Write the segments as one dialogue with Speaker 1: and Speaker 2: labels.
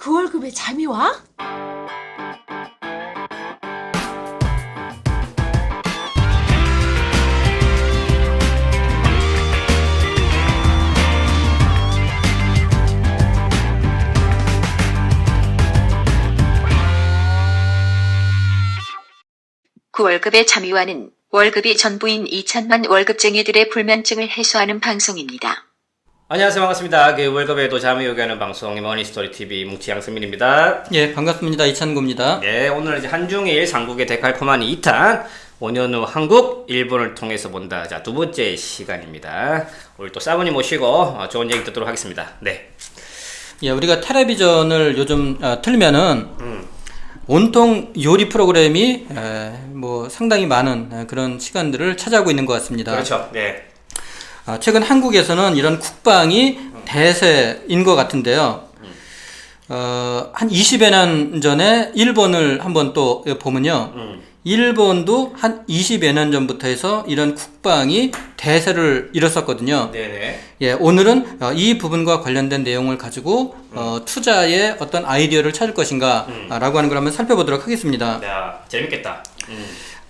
Speaker 1: 그 월급에 잠이 와?
Speaker 2: 그 월급의 잠이와는 월급이 전부인 2천만 월급쟁이들의 불면증을 해소하는 방송입니다.
Speaker 3: 안녕하세요. 반갑습니다. 그 월급에도 잠이 오게 하는 방송 머니스토리TV 뭉치 양승민입니다.
Speaker 4: 예, 반갑습니다. 이찬구입니다.
Speaker 3: 네, 오늘은 이제 한중일 삼국의 데칼코마니 2탄 5년 후 한국, 일본을 통해서 본다. 자, 두 번째 시간입니다. 오늘 또 사부님 모시고 좋은 얘기 듣도록 하겠습니다. 네.
Speaker 4: 예, 우리가 텔레비전을 요즘 틀면은 온통 요리 프로그램이 뭐 상당히 많은 그런 시간들을 차지하고 있는 것 같습니다.
Speaker 3: 그렇죠. 네.
Speaker 4: 최근 한국에서는 이런 국방이 대세인 것 같은데요. 한 20여 년 전에 일본을 한번 또 보면요. 일본도 한 20여 년 전부터 해서 이런 국방이 대세를 이뤘었거든요.
Speaker 3: 네네.
Speaker 4: 예, 오늘은 이 부분과 관련된 내용을 가지고 투자의 어떤 아이디어를 찾을 것인가 라고 하는 걸 한번 살펴보도록 하겠습니다.
Speaker 3: 네, 재밌겠다.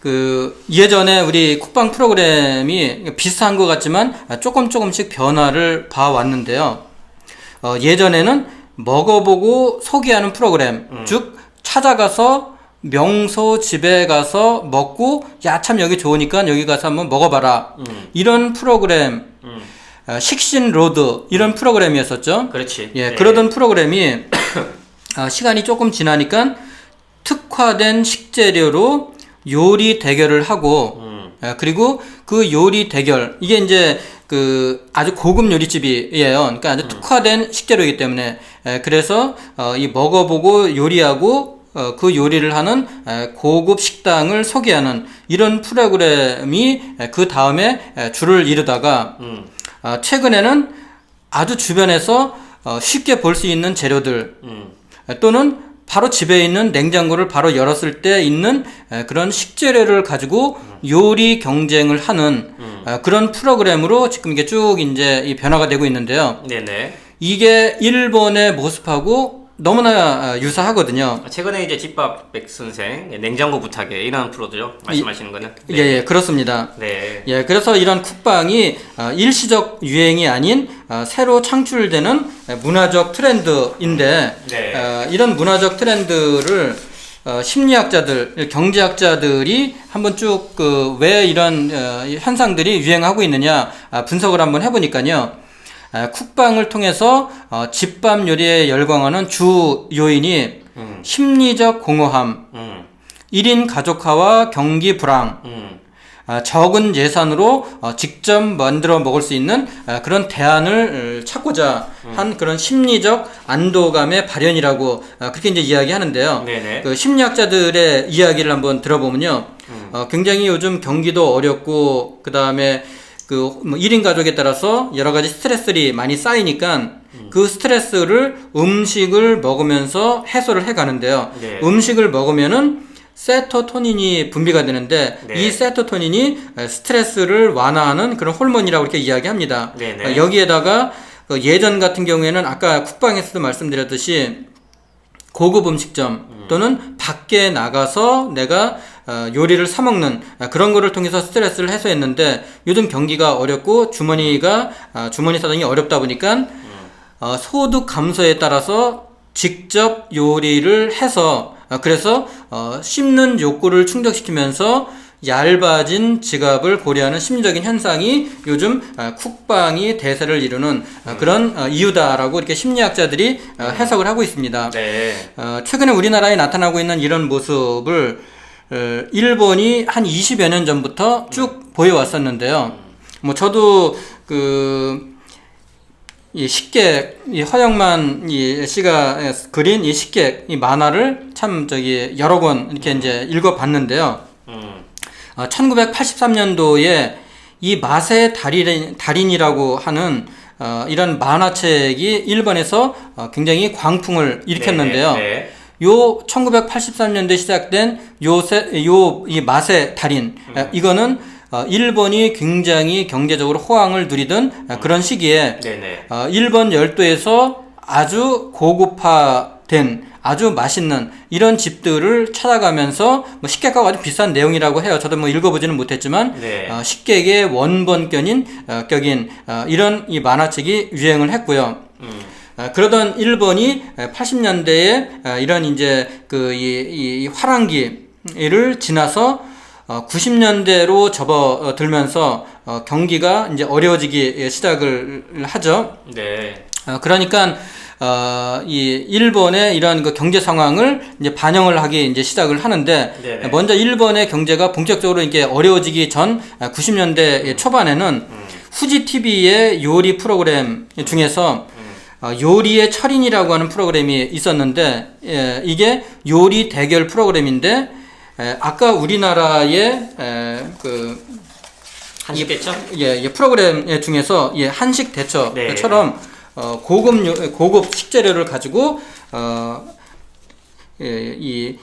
Speaker 4: 그 예전에 우리 국방 프로그램이 비슷한 것 같지만 조금씩 변화를 봐왔는데요. 예전에는 먹어보고 소개하는 프로그램, 즉 찾아가서 명소 집에 가서 먹고 야 참 여기 좋으니까 여기 가서 한번 먹어봐라 이런 프로그램, 식신 로드 이런 프로그램이었었죠.
Speaker 3: 그렇지.
Speaker 4: 예,
Speaker 3: 네.
Speaker 4: 그러던 프로그램이 시간이 조금 지나니까 특화된 식재료로 요리 대결을 하고 그리고 그 요리 대결 이게 이제 그 아주 고급 요리집이에요. 그러니까 아주 특화된 식재료이기 때문에 그래서 이 먹어보고 요리하고 그 요리를 하는 고급 식당을 소개하는 이런 프로그램이 그 다음에 줄을 이루다가 최근에는 아주 주변에서 쉽게 볼 수 있는 재료들 또는 바로 집에 있는 냉장고를 바로 열었을 때 있는 그런 식재료를 가지고 요리 경쟁을 하는 그런 프로그램으로 지금 이게 쭉 이제 이 변화가 되고 있는데요.
Speaker 3: 네네.
Speaker 4: 이게 일본의 모습하고 너무나 유사하거든요.
Speaker 3: 최근에 이제 집밥 백선생 냉장고 부탁에 이런 프로죠. 말씀하시는 거는. 네.
Speaker 4: 예, 그렇습니다.
Speaker 3: 네.
Speaker 4: 예, 그래서 이런 국방이 일시적 유행이 아닌 새로 창출되는 문화적 트렌드인데
Speaker 3: 네.
Speaker 4: 이런 문화적 트렌드를 심리학자들, 경제학자들이 한번 쭉 왜 이런 현상들이 유행하고 있느냐 분석을 한번 해보니까요. 국방을 통해서 집밥 요리에 열광하는 주 요인이 심리적 공허함, 1인 가족화와 경기 불황, 적은 예산으로 직접 만들어 먹을 수 있는 그런 대안을 찾고자 한 그런 심리적 안도감의 발현이라고 그렇게 이제 이야기하는데요.
Speaker 3: 네네.
Speaker 4: 그 심리학자들의 이야기를 한번 들어보면요. 굉장히 요즘 경기도 어렵고 그 다음에 그 1인 가족에 따라서 여러 가지 스트레스들이 많이 쌓이니까 그 스트레스를 음식을 먹으면서 해소를 해 가는데요.
Speaker 3: 네.
Speaker 4: 음식을 먹으면은 세토토닌이 분비가 되는데
Speaker 3: 네.
Speaker 4: 이 세토토닌이 스트레스를 완화하는 그런 호르몬이라고 이렇게 이야기합니다.
Speaker 3: 네네.
Speaker 4: 여기에다가 예전 같은 경우에는 아까 국방에서도 말씀드렸듯이 고급 음식점 또는 밖에 나가서 내가 요리를 사 먹는 그런 거를 통해서 스트레스를 해소했는데 요즘 경기가 어렵고 주머니 사정이 어렵다 보니까 소득 감소에 따라서 직접 요리를 해서 그래서 씹는 욕구를 충족시키면서 얇아진 지갑을 고려하는 심리적인 현상이 요즘 국방이 대세를 이루는 그런 이유다라고 이렇게 심리학자들이 해석을 하고 있습니다.
Speaker 3: 네.
Speaker 4: 최근에 우리나라에 나타나고 있는 이런 모습을 일본이 한 20여 년 전부터 쭉 보여왔었는데요. 뭐 저도 이 식객, 이 허영만 씨가 그린 이 식객, 이 만화를 참 여러 권 이렇게 이제 읽어봤는데요. 1983년도에 이 마세 달인이라고 하는 이런 만화책이 일본에서 굉장히 광풍을 일으켰는데요.
Speaker 3: 네.
Speaker 4: 요 1983년도에 시작된 이 마세 달인 이거는 일본이 굉장히 경제적으로 호황을 누리던 그런 시기에
Speaker 3: 네네.
Speaker 4: 일본 열도에서 아주 고급화된 아주 맛있는 이런 집들을 찾아가면서 뭐 식객하고 아주 비슷한 내용이라고 해요. 저도 뭐 읽어보지는 못했지만
Speaker 3: 네.
Speaker 4: 식객의 원본격인 이런 이 만화책이 유행을 했고요. 그러던 일본이 80년대에 이런 이제 이 화랑기를 지나서 90년대로 접어들면서 경기가 이제 어려워지기 시작을 하죠.
Speaker 3: 네.
Speaker 4: 그러니까 이 일본의 이런 그 경제 상황을 이제 반영을 하기 이제 시작을 하는데
Speaker 3: 네네.
Speaker 4: 먼저 일본의 경제가 본격적으로 이렇게 어려워지기 전 90년대 초반에는 후지 TV의 요리 프로그램 중에서 요리의 철인이라고 하는 프로그램이 있었는데 이게 요리 대결 프로그램인데 아까 우리나라의
Speaker 3: 한식 대처?
Speaker 4: 프로그램 중에서 한식 대처처럼 고급 식재료를 가지고 이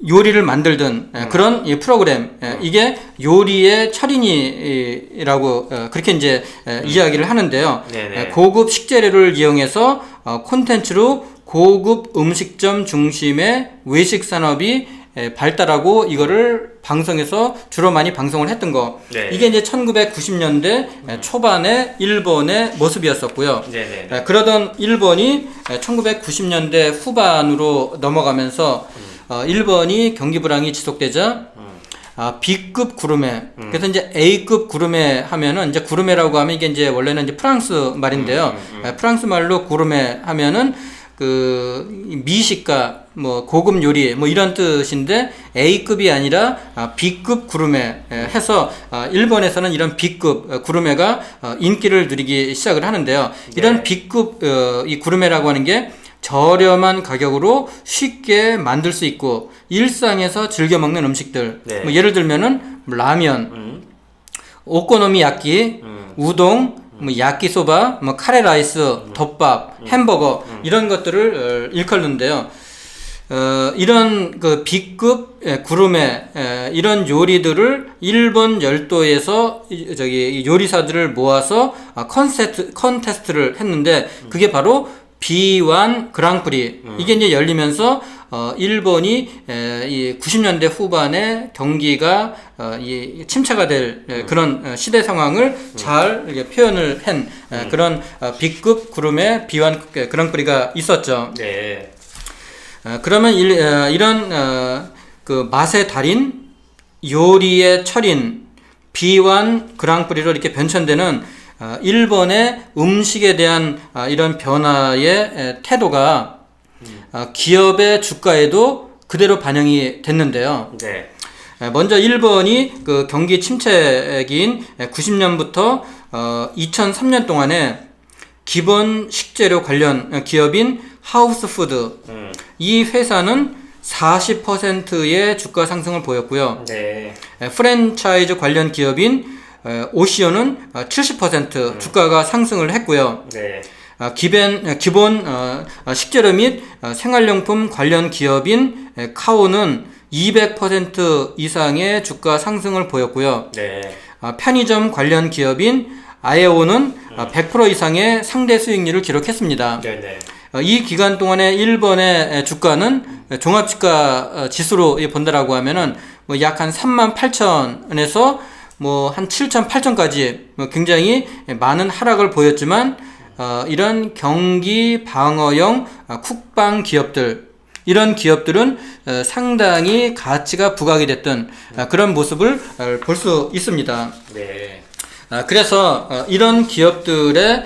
Speaker 4: 요리를 만들던 그런 이 프로그램 이게 요리의 철인이라고 그렇게 이제 이야기를 하는데요.
Speaker 3: 네네.
Speaker 4: 고급 식재료를 이용해서 콘텐츠로 고급 음식점 중심의 외식 산업이 발달하고 이거를 방송에서 주로 많이 방송을 했던 거.
Speaker 3: 네.
Speaker 4: 이게 이제 1990년대 초반의 일본의 모습이었었고요.
Speaker 3: 네네.
Speaker 4: 그러던 일본이 1990년대 후반으로 넘어가면서 일본이 경기 불황이 지속되자 B급 구르메. 그래서 이제 A급 구르메 하면은 이제 구르메라고 하면 이게 이제 원래는 이제 프랑스 말인데요. 프랑스 말로 구르메 하면은 미식가 뭐 고급 요리 뭐 이런 뜻인데 A급이 아니라 B급 구르메 해서 일본에서는 이런 B급 구르메가 인기를 누리기 시작을 하는데요. 이런 B급 이 구르메라고 하는 게 저렴한 가격으로 쉽게 만들 수 있고 일상에서 즐겨 먹는 음식들.
Speaker 3: 네.
Speaker 4: 뭐 예를 들면은 라면, 오코노미야끼, 우동, 뭐 야끼소바, 뭐 카레라이스, 덮밥, 햄버거 이런 것들을 일컬는데요. 이런 그 B급 구르메 이런 요리들을 일본 열도에서 저기 요리사들을 모아서 컨테스트를 했는데 그게 바로 B1 그랑프리 이게 이제 열리면서 일본이 이 90년대 후반에 경기가 이 침체가 될 그런 시대 상황을 잘 이렇게 표현을 한 그런 B급 구름의 B1 그랑프리가 있었죠.
Speaker 3: 네.
Speaker 4: 그러면 이런 그 맛의 달인, 요리의 철인, B1 그랑프리로 이렇게 변천되는 일본의 음식에 대한 이런 변화의 태도가 기업의 주가에도 그대로 반영이 됐는데요.
Speaker 3: 네.
Speaker 4: 먼저 일본이 그 경기 침체기인 90년부터 2003년 동안에 기본 식재료 관련 기업인 하우스푸드 이 회사는 40%의 주가 상승을 보였고요.
Speaker 3: 네.
Speaker 4: 프랜차이즈 관련 기업인 오시오는 70% 주가가 상승을 했고요.
Speaker 3: 네.
Speaker 4: 기본 식재료 및 생활용품 관련 기업인 카오는 200% 이상의 주가 상승을 보였고요.
Speaker 3: 네.
Speaker 4: 편의점 관련 기업인 아에오는 100% 이상의 상대 수익률을 기록했습니다.
Speaker 3: 네네.
Speaker 4: 이 기간 동안에 일본의 주가는 종합주가 지수로 본다라고 하면은 뭐 약 한 38,000원에서 뭐 한 7,000, 8,000까지 굉장히 많은 하락을 보였지만 이런 경기 방어형 쿡방 기업들 이런 기업들은 상당히 가치가 부각이 됐던 그런 모습을 볼 수 있습니다.
Speaker 3: 네.
Speaker 4: 그래서 이런 기업들의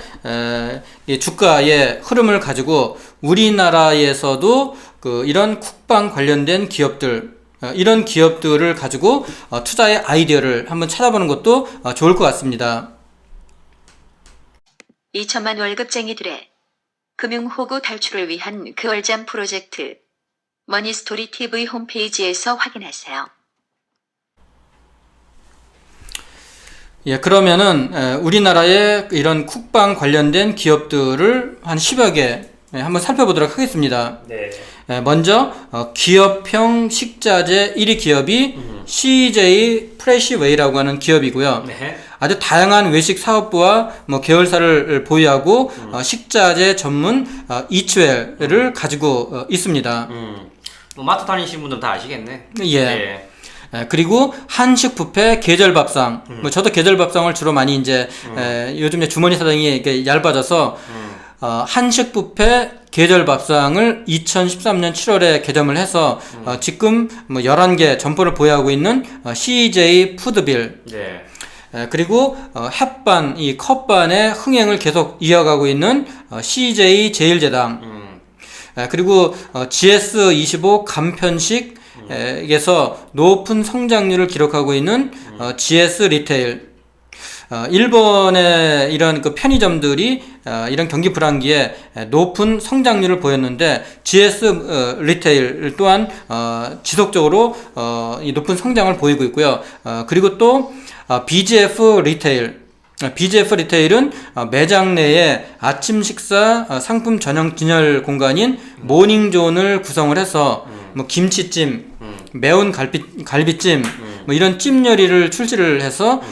Speaker 4: 주가의 흐름을 가지고 우리나라에서도 이런 쿡방 관련된 기업들 이런 기업들을 가지고 투자의 아이디어를 한번 찾아보는 것도 좋을 것 같습니다.
Speaker 2: 2천만 월급쟁이들의 금융호구 탈출을 위한 그월잠 프로젝트 머니스토리 TV 홈페이지에서 확인하세요.
Speaker 4: 예, 그러면은 우리나라의 이런 쿡방 관련된 기업들을 한 10여 개 한번 살펴보도록 하겠습니다.
Speaker 3: 네.
Speaker 4: 먼저 기업형 식자재 1위 기업이 CJ 프레시웨이라고 하는 기업이고요.
Speaker 3: 네.
Speaker 4: 아주 다양한 외식 사업부와 뭐 계열사를 보유하고 식자재 전문 이츠웰을 가지고 있습니다.
Speaker 3: 뭐 마트 다니신 분들은 다 아시겠네.
Speaker 4: 예.
Speaker 3: 네.
Speaker 4: 그리고 한식 뷔페 계절밥상. 뭐 저도 계절밥상을 주로 많이 이제 요즘 이제 주머니 사정이 이렇게 얇아져서 한식 뷔페 계절밥상을 2013년 7월에 개점을 해서 지금 뭐 11개 점포를 보유하고 있는 CJ 푸드빌.
Speaker 3: 네.
Speaker 4: 그리고 햇반, 이 컵반의 흥행을 계속 이어가고 있는 CJ 제일제당. 그리고 GS25 간편식 에서 높은 성장률을 기록하고 있는 GS 리테일. 일본의 이런 그 편의점들이 이런 경기 불황기에 높은 성장률을 보였는데 GS 리테일 또한 지속적으로 이 높은 성장을 보이고 있고요. 그리고 또 BGF 리테일은 매장 내에 아침 식사 상품 전용 진열 공간인 모닝존을 구성을 해서 뭐 김치찜, 매운 갈비찜, 뭐 이런 찜 요리를 출시를 해서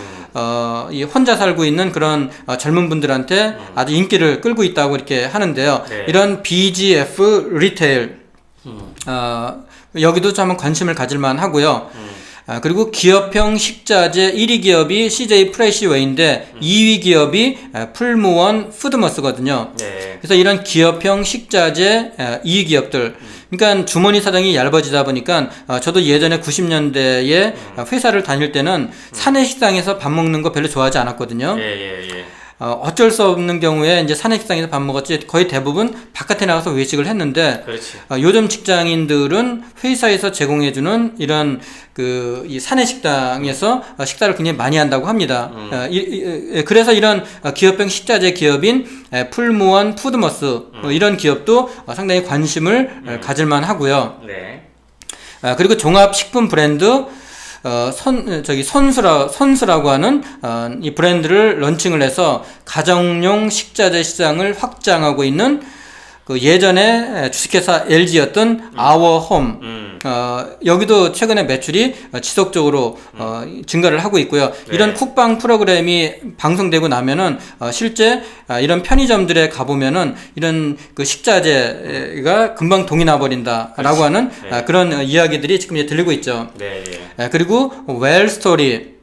Speaker 4: 이 혼자 살고 있는 그런 젊은 분들한테 아주 인기를 끌고 있다고 이렇게 하는데요.
Speaker 3: 네.
Speaker 4: 이런 BGF 리테일 여기도 좀 한번 관심을 가질만 하고요. 그리고 기업형 식자재 1위 기업이 CJ 프레시웨이인데 2위 기업이 풀무원 푸드머스거든요.
Speaker 3: 네.
Speaker 4: 그래서 이런 기업형 식자재 2위 기업들, 그러니까 주머니 사정이 얇아지다 보니까 저도 예전에 90년대에 회사를 다닐 때는 사내 식당에서 밥 먹는 거 별로 좋아하지 않았거든요.
Speaker 3: 예.
Speaker 4: 어쩔 수 없는 경우에 이제 사내 식당에서 밥 먹었지 거의 대부분 바깥에 나가서 외식을 했는데
Speaker 3: 그렇지.
Speaker 4: 요즘 직장인들은 회사에서 제공해주는 이런 이 사내 식당에서 식사를 굉장히 많이 한다고 합니다. 그래서 이런 기업형 식자재 기업인 풀무원 푸드머스 이런 기업도 상당히 관심을 가질만 하고요.
Speaker 3: 네.
Speaker 4: 그리고 종합식품 브랜드 선수라고 하는 이 브랜드를 런칭을 해서 가정용 식자재 시장을 확장하고 있는 그 예전에 주식회사 LG였던 아워홈. 여기도 최근에 매출이 지속적으로 증가를 하고 있고요.
Speaker 3: 네.
Speaker 4: 이런 쿡방 프로그램이 방송되고 나면은 실제 이런 편의점들에 가보면은 이런 그 식자재가 금방 동이 나버린다라고 하는
Speaker 3: 네.
Speaker 4: 그런 이야기들이 지금 이제 들리고 있죠.
Speaker 3: 네.
Speaker 4: 그리고 웰스토리,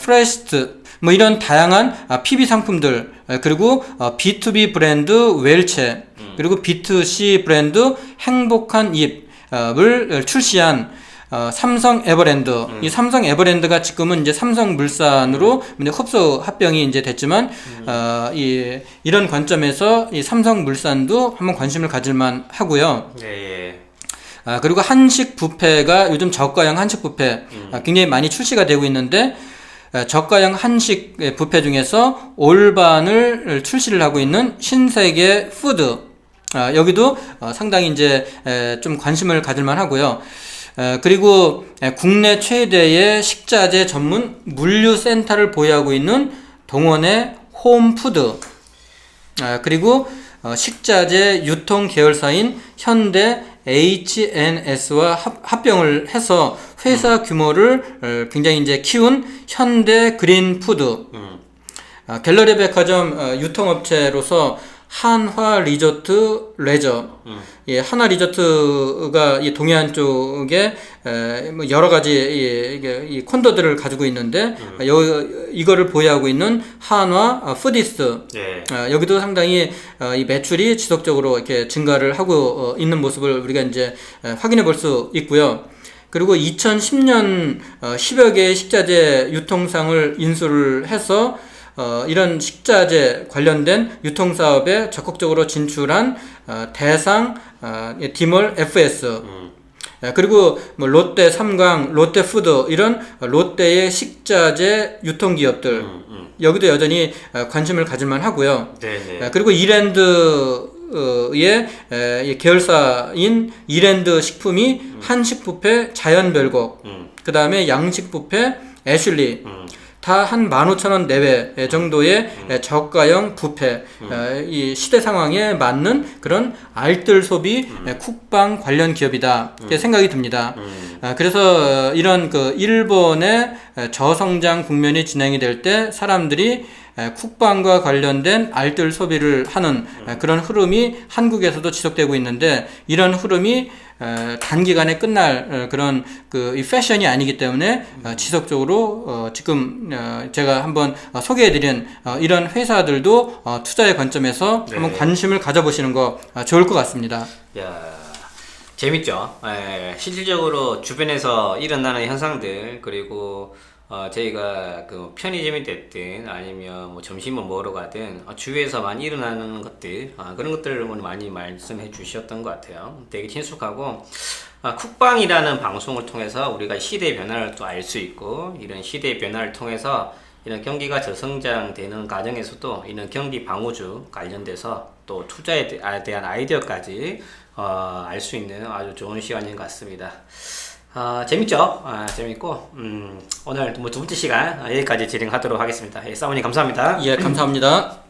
Speaker 4: 프레스트 뭐 이런 다양한 PB 상품들, 그리고 B2B 브랜드 웰체, 그리고 B2C 브랜드 행복한 잎을 출시한 삼성 에버랜드. 이 삼성 에버랜드가 지금은 이제 삼성물산으로 이제 흡수 합병이 이제 됐지만 이런 관점에서 이 삼성물산도 한번 관심을 가질만 하고요.
Speaker 3: 네.
Speaker 4: 그리고 한식 뷔페가 요즘 저가형 한식 뷔페 굉장히 많이 출시가 되고 있는데 저가형 한식 뷔페 중에서 올반을 출시를 하고 있는 신세계 푸드. 여기도 상당히 이제 좀 관심을 가질만 하고요. 그리고 국내 최대의 식자재 전문 물류센터를 보유하고 있는 동원의 홈푸드. 그리고 식자재 유통 계열사인 현대 HNS와 합병을 해서 회사 규모를 굉장히 이제 키운 현대 그린푸드. 갤러리 백화점 유통업체로서 한화 리조트 레저. 예, 한화 리조트가 이 동해안 쪽에 뭐 여러 가지 이 콘도들을 가지고 있는데 이거를 보유하고 있는 한화 푸디스.
Speaker 3: 네.
Speaker 4: 여기도 상당히 이 매출이 지속적으로 이렇게 증가를 하고 있는 모습을 우리가 이제 확인해 볼 수 있고요. 그리고 2010년 10여 개의 식자재 유통상을 인수를 해서 이런 식자재 관련된 유통사업에 적극적으로 진출한 대상 디몰 FS. 그리고 뭐 롯데 삼강, 롯데푸드 이런 롯데의 식자재 유통기업들 여기도 여전히 관심을 가질만 하고요.
Speaker 3: 네네.
Speaker 4: 그리고 이랜드의 계열사인 이랜드 식품이 한식 뷔페 자연별곡, 그 다음에 양식 뷔페 애슐리, 다 한 15,000원 내외 정도의 저가형 부패, 이 시대 상황에 맞는 그런 알뜰 소비 쿡방 관련 기업이다 이렇게 생각이 듭니다. 그래서 이런 그 일본의 저성장 국면이 진행이 될 때 사람들이 쿡방과 관련된 알뜰 소비를 하는 그런 흐름이 한국에서도 지속되고 있는데, 이런 흐름이 단기간에 끝날 그런 이 패션이 아니기 때문에 지속적으로 지금 제가 한번 소개해드린 이런 회사들도 투자의 관점에서
Speaker 3: 네.
Speaker 4: 한번 관심을 가져보시는 거 좋을 것 같습니다.
Speaker 3: 야, 재밌죠? 실질적으로 주변에서 일어나는 현상들, 그리고 저희가 그 편의점이 됐든 아니면 뭐 점심을 먹으러 가든 주위에서 많이 일어나는 것들, 그런 것들을 오늘 많이 말씀해 주셨던 것 같아요. 되게 친숙하고, 쿡방이라는 방송을 통해서 우리가 시대의 변화를 또 알 수 있고, 이런 시대의 변화를 통해서 이런 경기가 저성장되는 과정에서도 이런 경기 방어주 관련돼서 또 투자에 대한 아이디어까지 알 수 있는 아주 좋은 시간인 것 같습니다. 재밌죠? 재밌고, 오늘 뭐 두 번째 시간 여기까지 진행하도록 하겠습니다. 사모님 감사합니다.
Speaker 4: 예, 감사합니다.